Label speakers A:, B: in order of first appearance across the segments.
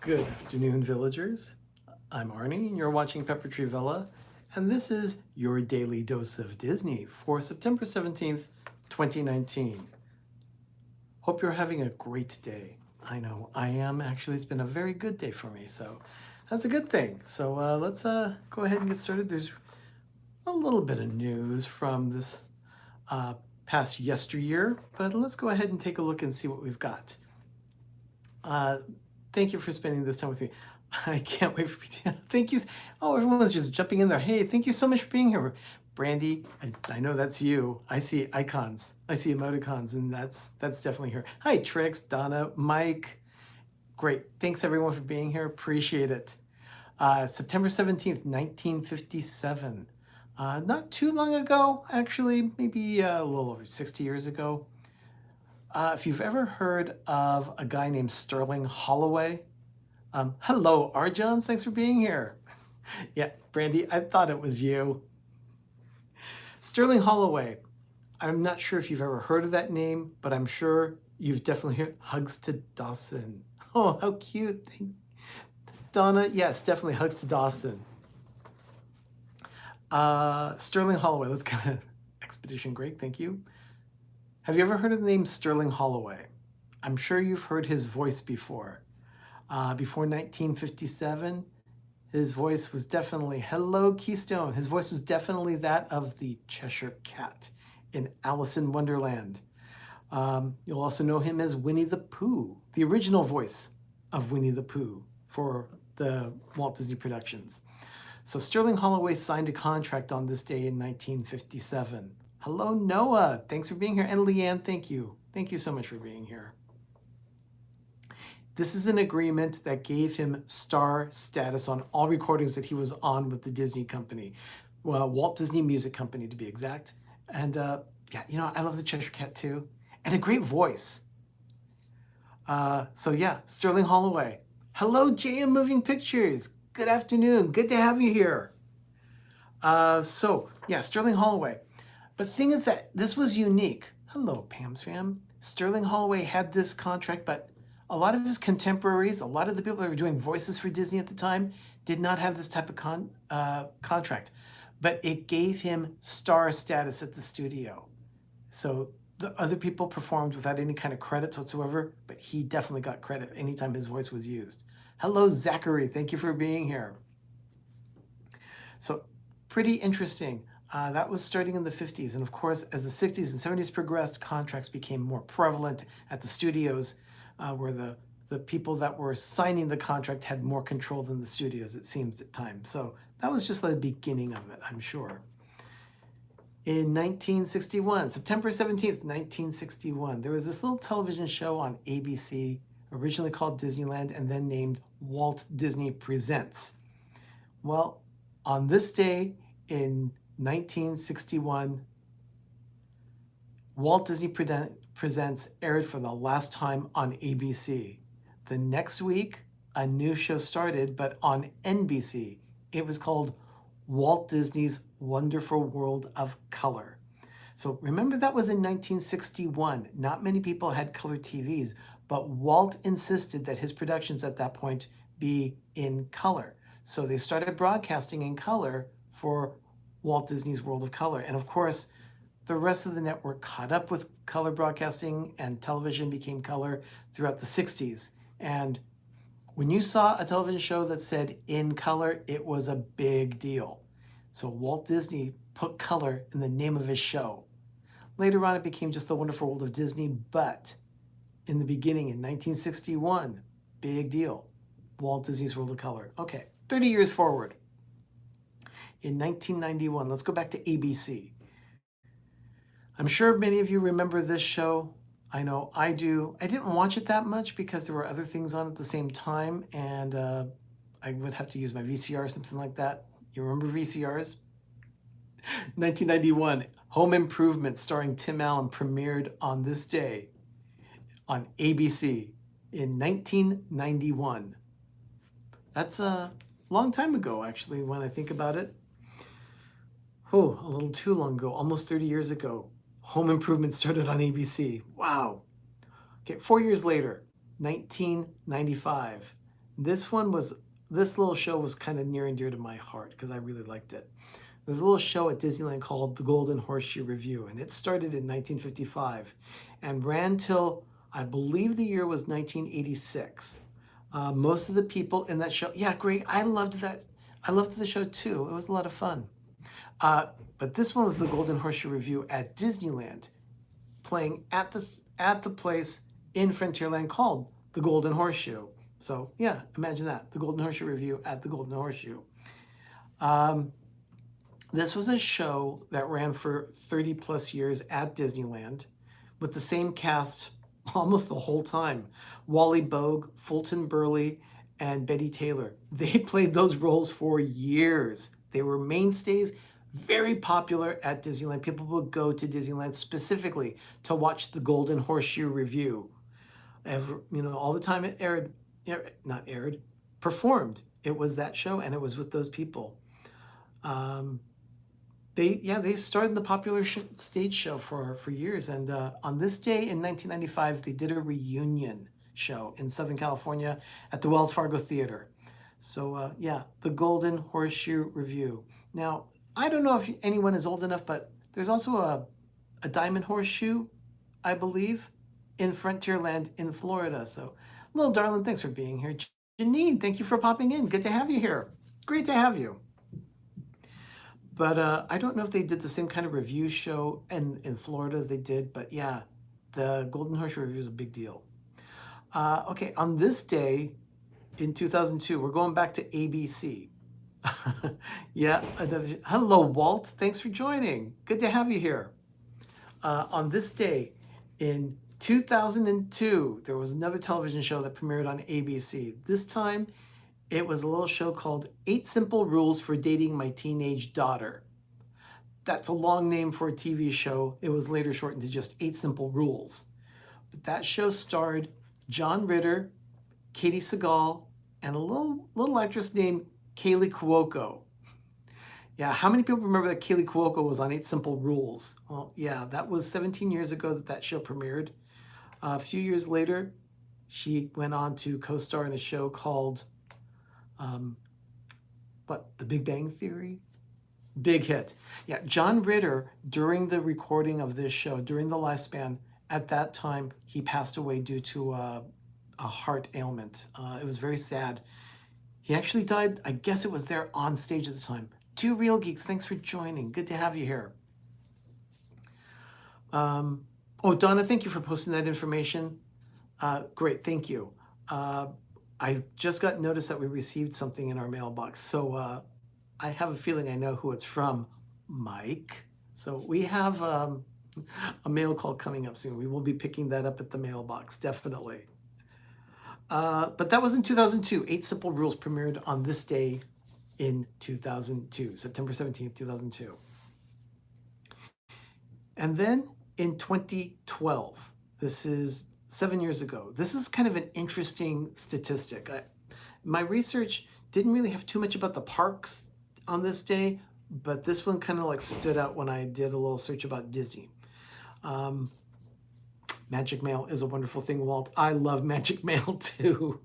A: Good afternoon, villagers. I'm Arnie, and you're watching Pepper Tree Villa, and this is your daily dose of Disney for September 17th, 2019. Hope you're having a great day. I know I am. Actually, it's been a very good day for me, so that's a good thing. So let's go ahead and get started. There's a little bit of news from this past yesteryear, but let's go ahead and take a look and see what we've got. Thank you for spending this time with me. I can't wait for PTV. Thank you. Oh, everyone's just jumping in there. Hey, thank you so much for being here. Brandy, I know that's you. I see icons. I see emoticons, and that's definitely her. Hi, Trix, Donna, Mike. Great. Thanks, everyone, for being here. Appreciate it. September 17th, 1957. Not too long ago, actually, maybe a little over 60 years ago. If you've ever heard of a guy named Sterling Holloway, hello, Arjons, thanks for being here. Yeah, Brandy, I thought it was you. Sterling Holloway, I'm not sure if you've ever heard of that name, but I'm sure you've definitely heard Hugs to Dawson. Oh, how cute. Donna, yes, definitely Hugs to Dawson. Sterling Holloway, let's go. Expedition Greg, thank you. Have you ever heard of the name Sterling Holloway? I'm sure you've heard his voice before. Before 1957, his voice was definitely, hello Keystone, his voice was definitely that of the Cheshire Cat in Alice in Wonderland. You'll also know him as Winnie the Pooh, the original voice of Winnie the Pooh for the Walt Disney Productions. So Sterling Holloway signed a contract on this day in 1957. Hello, Noah. Thanks for being here. And Leanne, thank you. Thank you so much for being here. This is an agreement that gave him star status on all recordings that he was on with the Disney company. Well, Walt Disney Music Company, to be exact. And yeah, you know, I love the Cheshire Cat too. And a great voice. So yeah, Sterling Holloway. Hello, JM Moving Pictures. Good afternoon. Good to have you here. So yeah, Sterling Holloway. But the thing is that this was unique. Hello, Pam's fam. Sterling Holloway had this contract, but a lot of his contemporaries, a lot of the people that were doing voices for Disney at the time, did not have this type of contract. But it gave him star status at the studio. So the other people performed without any kind of credits whatsoever, but he definitely got credit anytime his voice was used. Hello, Zachary. Thank you for being here. So pretty interesting. That was starting in the 50s. And of course, as the 60s and 70s progressed, contracts became more prevalent at the studios, where the people that were signing the contract had more control than the studios, it seems at times. So that was just the beginning of it, I'm sure. In 1961, September 17th, 1961, there was this little television show on ABC, originally called Disneyland and then named Walt Disney Presents. Well, on this day in 1961, Walt Disney Presents aired for the last time on ABC. The next week, a new show started, but on NBC. It was called Walt Disney's Wonderful World of Color. So remember, that was in 1961. Not many people had color TVs, but Walt insisted that his productions at that point be in color. So they started broadcasting in color for Walt Disney's World of Color. And of course, the rest of the network caught up with color broadcasting, and television became color throughout the 60s. And when you saw a television show that said in color, it was a big deal. So Walt Disney put color in the name of his show. Later on, it became just The Wonderful World of Disney, but in the beginning, in 1961, big deal. Walt Disney's World of Color. Okay, 30 years forward. In 1991, let's go back to ABC. I'm sure many of you remember this show. I know I do. I didn't watch it that much because there were other things on at the same time, and I would have to use my VCR or something like that. You remember VCRs? 1991, Home Improvement starring Tim Allen premiered on this day on ABC in 1991. That's a long time ago, actually, when I think about it. Oh, a little too long ago, almost 30 years ago. Home Improvement started on ABC. Wow. Okay, 4 years later, 1995, This little show was kind of near and dear to my heart because I really liked it. There's a little show at Disneyland called the Golden Horseshoe Review, and it started in 1955 and ran till I believe the year was 1986. Most of the people in that show, yeah, great. I loved that. I loved the show too. It was a lot of fun. But this one was the Golden Horseshoe Review at Disneyland, playing at the place in Frontierland called the Golden Horseshoe. So yeah, imagine that, the Golden Horseshoe Review at the Golden Horseshoe. This was a show that ran for 30 plus years at Disneyland with the same cast almost the whole time. Wally Bogue, Fulton Burley, and Betty Taylor. They played those roles for years. They were mainstays, very popular at Disneyland. People would go to Disneyland specifically to watch the Golden Horseshoe Review. All the time it performed. It was that show, and it was with those people. They started the popular stage show for years, and on this day in 1995, they did a reunion show in Southern California at the Wells Fargo Theater. So the Golden Horseshoe Review. Now, I don't know if anyone is old enough, but there's also a Diamond Horseshoe, I believe, in Frontierland in Florida. So, little darling, thanks for being here. Janine, thank you for popping in. Good to have you here. Great to have you. But I don't know if they did the same kind of review show in Florida as they did, but yeah, the Golden Horseshoe Review is a big deal. Okay, on this day in 2002, we're going back to ABC. Yeah, hello, Walt. Thanks for joining. Good to have you here. On this day in 2002, there was another television show that premiered on ABC. This time, it was a little show called 8 Simple Rules for Dating My Teenage Daughter. That's a long name for a TV show. It was later shortened to just 8 Simple Rules. But that show starred John Ritter, Katie Seagal, and a little actress named Kaylee Cuoco. Yeah, how many people remember that Kaylee Cuoco was on 8 Simple Rules? Well, yeah, that was 17 years ago that show premiered. A few years later, she went on to co-star in a show called The Big Bang Theory? Big hit. Yeah, John Ritter, during the recording of this show, during the lifespan, at that time, he passed away due to a heart ailment. It was very sad. He actually died, I guess it was there on stage at the time. Two Real Geeks, thanks for joining. Good to have you here. Donna, thank you for posting that information. Great, thank you. I just got notice that we received something in our mailbox. So I have a feeling I know who it's from, Mike. So we have a mail call coming up soon. We will be picking that up at the mailbox, definitely. But that was in 2002. 8 Simple Rules premiered on this day in 2002, September 17th, 2002. And then in 2012, this is 7 years ago, this is kind of an interesting statistic. My research didn't really have too much about the parks on this day, but this one kind of like stood out when I did a little search about Disney. Magic Mail is a wonderful thing, Walt. I love Magic Mail too.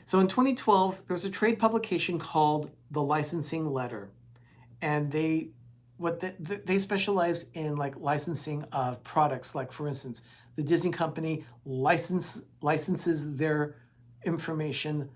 A: So in 2012, there was a trade publication called The Licensing Letter, and they specialize in like licensing of products. Like for instance, the Disney company licenses their information,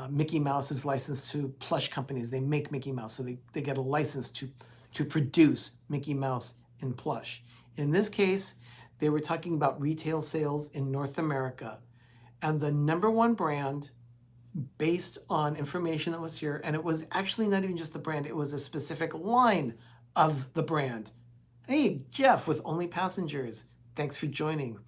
A: Mickey Mouse is licensed to plush companies. They make Mickey Mouse, so they get a license to produce Mickey Mouse in plush. In this case, they were talking about retail sales in North America, and the number one brand based on information that was here, and it was actually not even just the brand, it was a specific line of the brand. Hey, Jeff with Only Passengers, thanks for joining.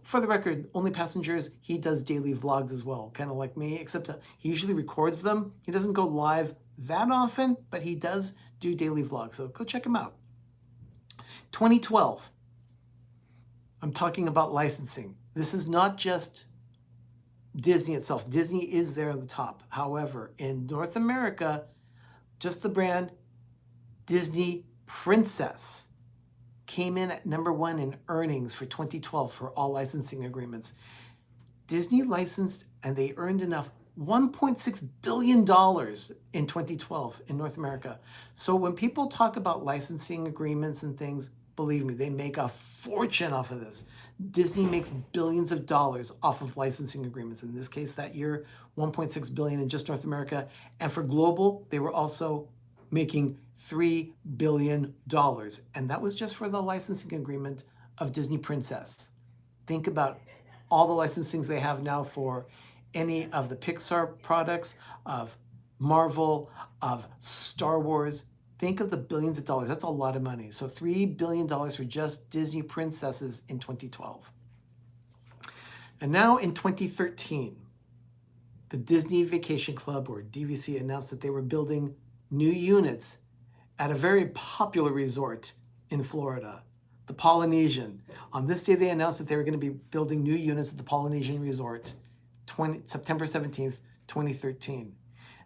A: For the record, Only Passengers, he does daily vlogs as well, kind of like me, except he usually records them. He doesn't go live that often, but he does do daily vlogs, so go check him out. 2012, I'm talking about licensing. This is not just Disney itself. Disney is there at the top. However, in North America, just the brand Disney Princess came in at number 1 in earnings for 2012 for all licensing agreements. Disney licensed and they earned enough $1.6 billion in 2012 in North America. So when people talk about licensing agreements and things, believe me, they make a fortune off of this. Disney makes billions of dollars off of licensing agreements. In this case, that year, 1.6 billion in just North America. And for global, they were also making $3 billion. And that was just for the licensing agreement of Disney Princess. Think about all the licensings they have now for any of the Pixar products, of Marvel, of Star Wars. Think of the billions of dollars. That's a lot of money. So $3 billion for just Disney princesses in 2012. And now in 2013, the Disney Vacation Club, or DVC, announced that they were building new units at a very popular resort in Florida, the Polynesian. On this day, they announced that they were going to be building new units at the Polynesian Resort, September 17th, 2013.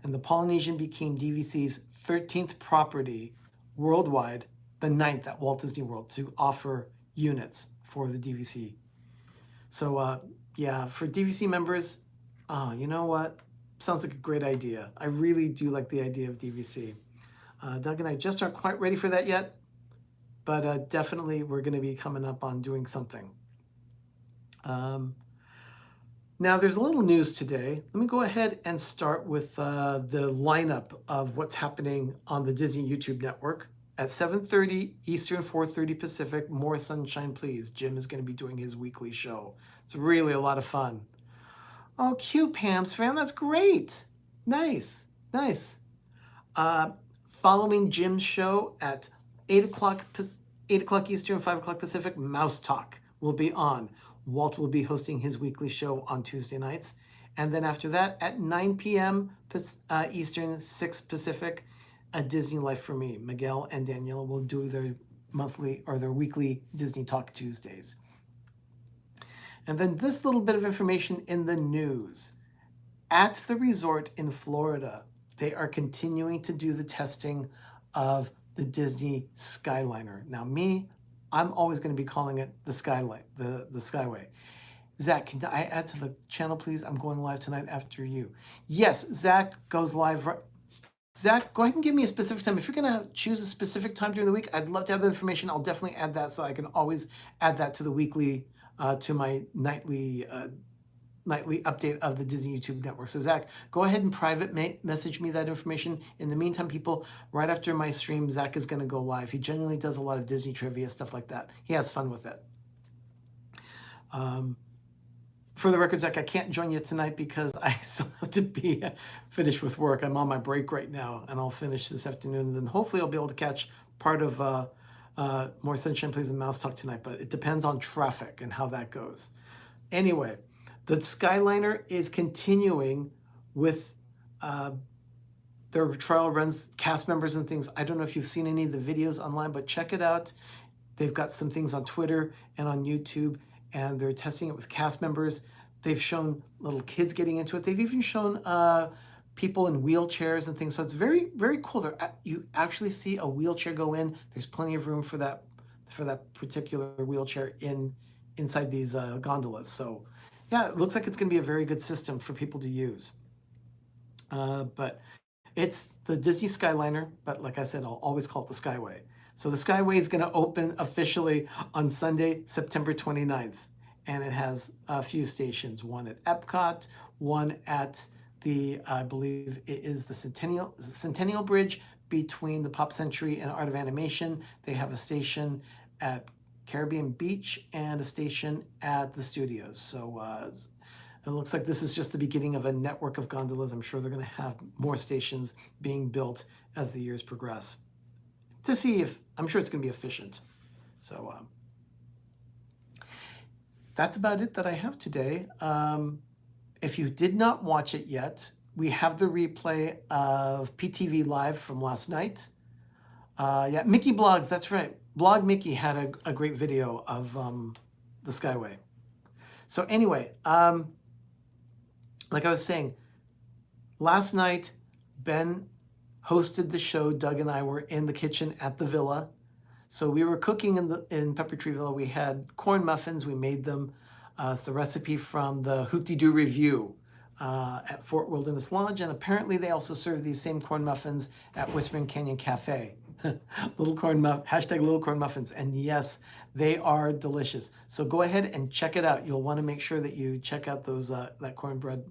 A: And the Polynesian became DVC's 13th property worldwide, the 9th at Walt Disney World, to offer units for the DVC. So yeah, for DVC members, you know what? Sounds like a great idea. I really do like the idea of DVC. Doug and I just aren't quite ready for that yet, but definitely we're going to be coming up on doing something. Now, there's a little news today. Let me go ahead and start with the lineup of what's happening on the Disney YouTube network. At 7:30 Eastern, 4:30 Pacific, More Sunshine Please. Jim is going to be doing his weekly show. It's really a lot of fun. Oh, cute, Pam's fan. That's great. Nice, nice. Following Jim's show at 8 o'clock Eastern, 5 o'clock Pacific, Mouse Talk will be on. Walt will be hosting his weekly show on Tuesday nights. And then after that, at 9 p.m. Eastern, 6 Pacific, A Disney Life for Me. Miguel and Daniela will do their monthly or their weekly Disney Talk Tuesdays. And then this little bit of information in the news. At the resort in Florida, they are continuing to do the testing of the Disney Skyliner. Now I'm always going to be calling it the Skylight, the Skyway. Zach, can I add to the channel, please? I'm going live tonight after you. Yes, Zach goes live. Zach, go ahead and give me a specific time. If you're going to choose a specific time during the week, I'd love to have the information. I'll definitely add that so I can always add that to the weekly, to my nightly update of the Disney YouTube network. So Zach, go ahead and private message me that information. In the meantime, people, right after my stream, Zach is going to go live. He generally does a lot of Disney trivia, stuff like that. He has fun with it. For the record, Zach, I can't join you tonight because I still have to be finished with work. I'm on my break right now, and I'll finish this afternoon. And then hopefully I'll be able to catch part of More Sunshine Please and Mouse Talk tonight, but it depends on traffic and how that goes. Anyway, the Skyliner is continuing with their trial runs, cast members and things. I don't know if you've seen any of the videos online, but check it out. They've got some things on Twitter and on YouTube, and they're testing it with cast members. They've shown little kids getting into it. They've even shown people in wheelchairs and things. So it's very, very cool. You actually see a wheelchair go in. There's plenty of room for that particular wheelchair inside these gondolas. So yeah, it looks like it's going to be a very good system for people to use. But it's the Disney Skyliner, but like I said, I'll always call it the Skyway. So the Skyway is going to open officially on Sunday, September 29th. And it has a few stations, one at Epcot, one at the, I believe it is the Centennial Bridge between the Pop Century and Art of Animation. They have a station at Caribbean Beach and a station at the studios. So it looks like this is just the beginning of a network of gondolas. I'm sure they're going to have more stations being built as the years progress to see if, I'm sure it's going to be efficient. So that's about it that I have today. If you did not watch it yet, we have the replay of PTV Live from last night. Yeah, Mickey Blogs, that's right. Blog Mickey had a great video of the Skyway. So anyway, like I was saying, last night, Ben hosted the show. Doug and I were in the kitchen at the villa. So we were cooking in Pepper Tree Villa. We had corn muffins. We made them It's the recipe from the Hoop-de-Doo Review at Fort Wilderness Lodge, and apparently they also serve these same corn muffins at Whispering Canyon Cafe. Hashtag little corn muffins, and yes, they are delicious. So go ahead and check it out. You'll want to make sure that you check out those that cornbread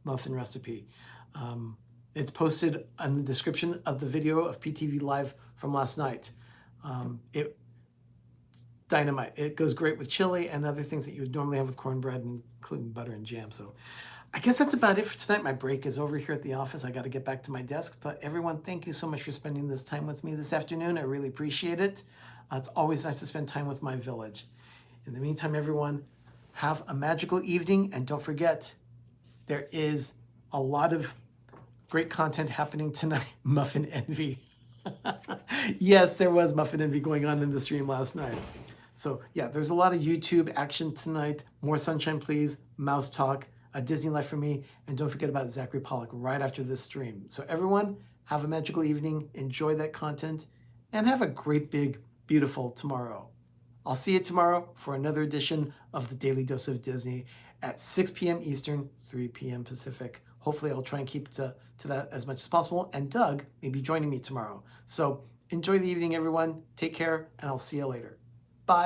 A: muffin recipe. It's posted in the description of the video of PTV Live from last night. It's dynamite. It goes great with chili and other things that you would normally have with cornbread, including butter and jam. So I guess that's about it for tonight. My break is over here at the office. I got to get back to my desk. But everyone, thank you so much for spending this time with me this afternoon. I really appreciate it. It's always nice to spend time with my village. In the meantime, everyone, have a magical evening. And don't forget, there is a lot of great content happening tonight. Muffin envy. Yes, there was muffin envy going on in the stream last night. So yeah, there's a lot of YouTube action tonight. More Sunshine Please, Mouse Talk, A Disney Life for Me, and don't forget about Zachary Pollock right after this stream. So everyone, have a magical evening, enjoy that content, and have a great, big, beautiful tomorrow. I'll see you tomorrow for another edition of the Daily Dose of Disney at 6 p.m. Eastern, 3 p.m. Pacific. Hopefully I'll try and keep to that as much as possible, and Doug may be joining me tomorrow. So enjoy the evening, everyone. Take care, and I'll see you later. Bye.